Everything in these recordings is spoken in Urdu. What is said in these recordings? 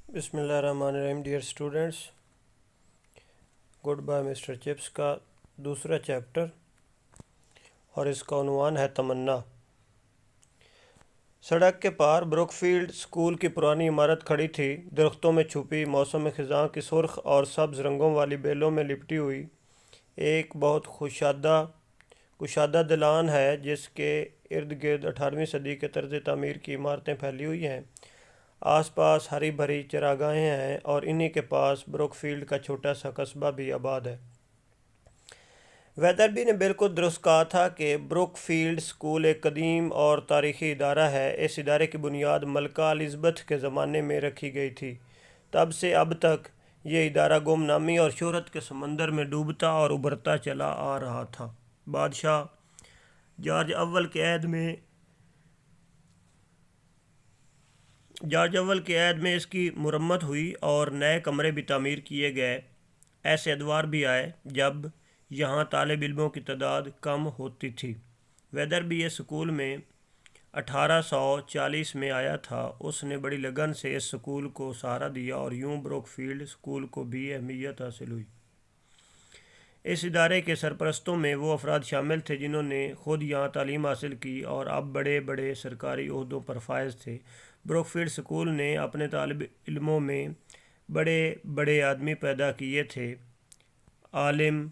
بسم اللہ الرحمن الرحیم. Dear students, goodbye Mr Chips کا دوسرا چیپٹر اور اس کا عنوان ہے تمنا. سڑک کے پار بروک فیلڈ اسکول کی پرانی عمارت کھڑی تھی، درختوں میں چھپی، موسم خزاں کی سرخ اور سبز رنگوں والی بیلوں میں لپٹی ہوئی. ایک بہت کشادہ دلان ہے جس کے ارد گرد 18ویں صدی کے طرز تعمیر کی عمارتیں پھیلی ہوئی ہیں. آس پاس ہری بھری چراگاہیں ہیں اور انہی کے پاس بروک فیلڈ کا چھوٹا سا قصبہ بھی آباد ہے. ویدربی نے بالکل درست کہا تھا کہ بروک فیلڈ اسکول ایک قدیم اور تاریخی ادارہ ہے. اس ادارے کی بنیاد ملکہ الزبتھ کے زمانے میں رکھی گئی تھی. تب سے اب تک یہ ادارہ گمنامی اور شہرت کے سمندر میں ڈوبتا اور ابھرتا چلا آ رہا تھا. بادشاہ جارج اول کے عہد میں اس کی مرمت ہوئی اور نئے کمرے بھی تعمیر کیے گئے. ایسے ادوار بھی آئے جب یہاں طالب علموں کی تعداد کم ہوتی تھی. ویدربی اس سکول میں 1840 میں آیا تھا. اس نے بڑی لگن سے اس سکول کو سہارا دیا اور یوں بروک فیلڈ سکول کو بھی اہمیت حاصل ہوئی. اس ادارے کے سرپرستوں میں وہ افراد شامل تھے جنہوں نے خود یہاں تعلیم حاصل کی اور اب بڑے بڑے سرکاری عہدوں پر فائز تھے. بروک فیلڈ سکول نے اپنے طالب علموں میں بڑے بڑے آدمی پیدا کیے تھے: عالم،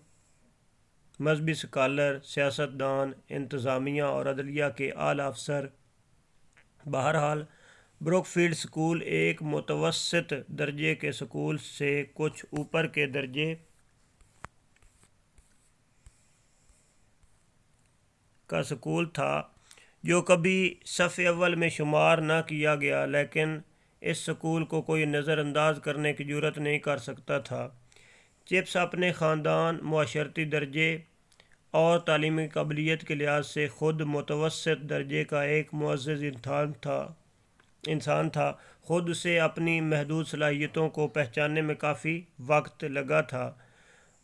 مذہبی اسکالر، سیاستدان، انتظامیہ اور عدلیہ کے اعلیٰ افسر. بہرحال بروک فیلڈ سکول ایک متوسط درجے کے سکول سے کچھ اوپر کے درجے کا سکول تھا جو کبھی صف اول میں شمار نہ کیا گیا، لیکن اس سکول کو کوئی نظر انداز کرنے کی جرات نہیں کر سکتا تھا. چپس اپنے خاندان، معاشرتی درجے اور تعلیمی قابلیت کے لحاظ سے خود متوسط درجے کا ایک معزز انسان تھا. خود اسے اپنی محدود صلاحیتوں کو پہچاننے میں کافی وقت لگا تھا.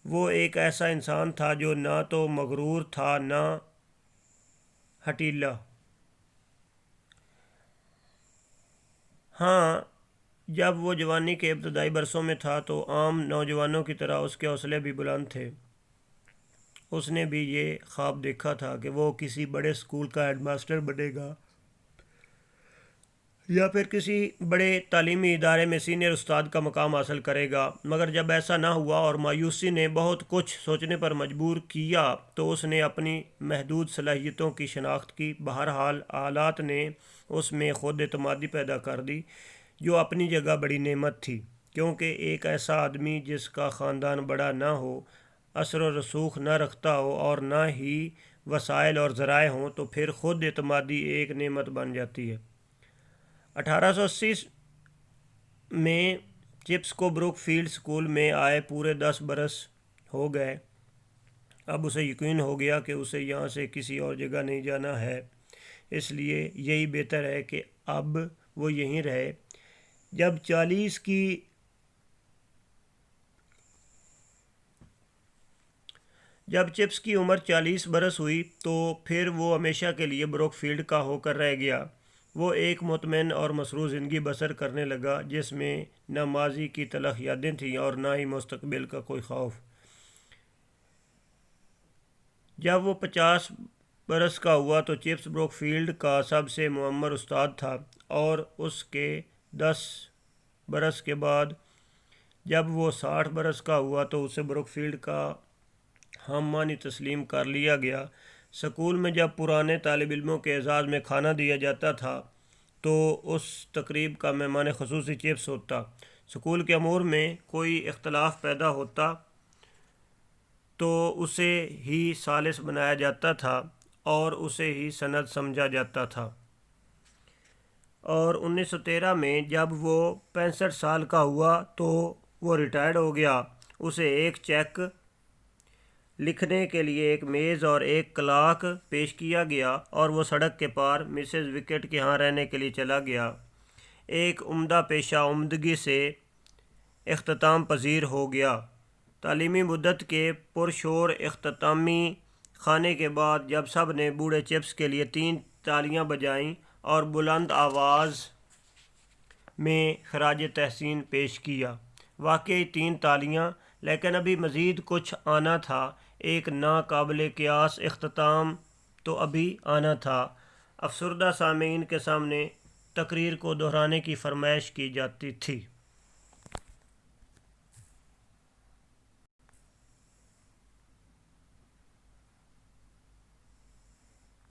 وہ ایک ایسا انسان تھا جو نہ تو مغرور تھا نہ ہٹیلا. ہاں، جب وہ جوانی کے ابتدائی برسوں میں تھا تو عام نوجوانوں کی طرح اس کے حوصلے بھی بلند تھے. اس نے بھی یہ خواب دیکھا تھا کہ وہ کسی بڑے اسکول کا ہیڈ ماسٹر بنے گا یا پھر کسی بڑے تعلیمی ادارے میں سینئر استاد کا مقام حاصل کرے گا. مگر جب ایسا نہ ہوا اور مایوسی نے بہت کچھ سوچنے پر مجبور کیا تو اس نے اپنی محدود صلاحیتوں کی شناخت کی. بہرحال حالات نے اس میں خود اعتمادی پیدا کر دی جو اپنی جگہ بڑی نعمت تھی، کیونکہ ایک ایسا آدمی جس کا خاندان بڑا نہ ہو، اثر و رسوخ نہ رکھتا ہو اور نہ ہی وسائل اور ذرائع ہوں تو پھر خود اعتمادی ایک نعمت بن جاتی ہے. 1880 میں چپس کو بروک فیلڈ سکول میں آئے پورے 10 برس ہو گئے. اب اسے یقین ہو گیا کہ اسے یہاں سے کسی اور جگہ نہیں جانا ہے، اس لیے یہی بہتر ہے کہ اب وہ یہیں رہے. جب چپس کی عمر 40 برس ہوئی تو پھر وہ ہمیشہ کے لیے بروک فیلڈ کا ہو کر رہ گیا. وہ ایک مطمئن اور مسرور زندگی بسر کرنے لگا جس میں نہ ماضی کی تلخ یادیں تھیں اور نہ ہی مستقبل کا کوئی خوف. جب وہ 50 برس کا ہوا تو چپس بروک فیلڈ کا سب سے معمر استاد تھا، اور اس کے 10 برس کے بعد جب وہ 60 برس کا ہوا تو اسے بروک فیلڈ کا ہم مانی تسلیم کر لیا گیا. سکول میں جب پرانے طالب علموں کے اعزاز میں کھانا دیا جاتا تھا تو اس تقریب کا مہمان خصوصی چپس ہوتا. سکول کے امور میں کوئی اختلاف پیدا ہوتا تو اسے ہی ثالث بنایا جاتا تھا اور اسے ہی سند سمجھا جاتا تھا. اور 1913 میں جب وہ 65 سال کا ہوا تو وہ ریٹائرڈ ہو گیا. اسے ایک چیک لکھنے کے لیے ایک میز اور ایک کلاک پیش کیا گیا اور وہ سڑک کے پار مسز وکٹ کے ہاں رہنے کے لیے چلا گیا. ایک عمدہ پیشہ عمدگی سے اختتام پذیر ہو گیا. تعلیمی مدت کے پرشور اختتامی کھانے کے بعد جب سب نے بوڑھے چپس کے لیے 3 تالیاں بجائیں اور بلند آواز میں خراج تحسین پیش کیا۔ واقعی 3 تالیاں، لیکن ابھی مزید کچھ آنا تھا۔ ایک ناقابل قیاس اختتام تو ابھی آنا تھا۔ افسردہ سامعین کے سامنے تقریر کو دہرانے کی فرمائش کی جاتی تھی۔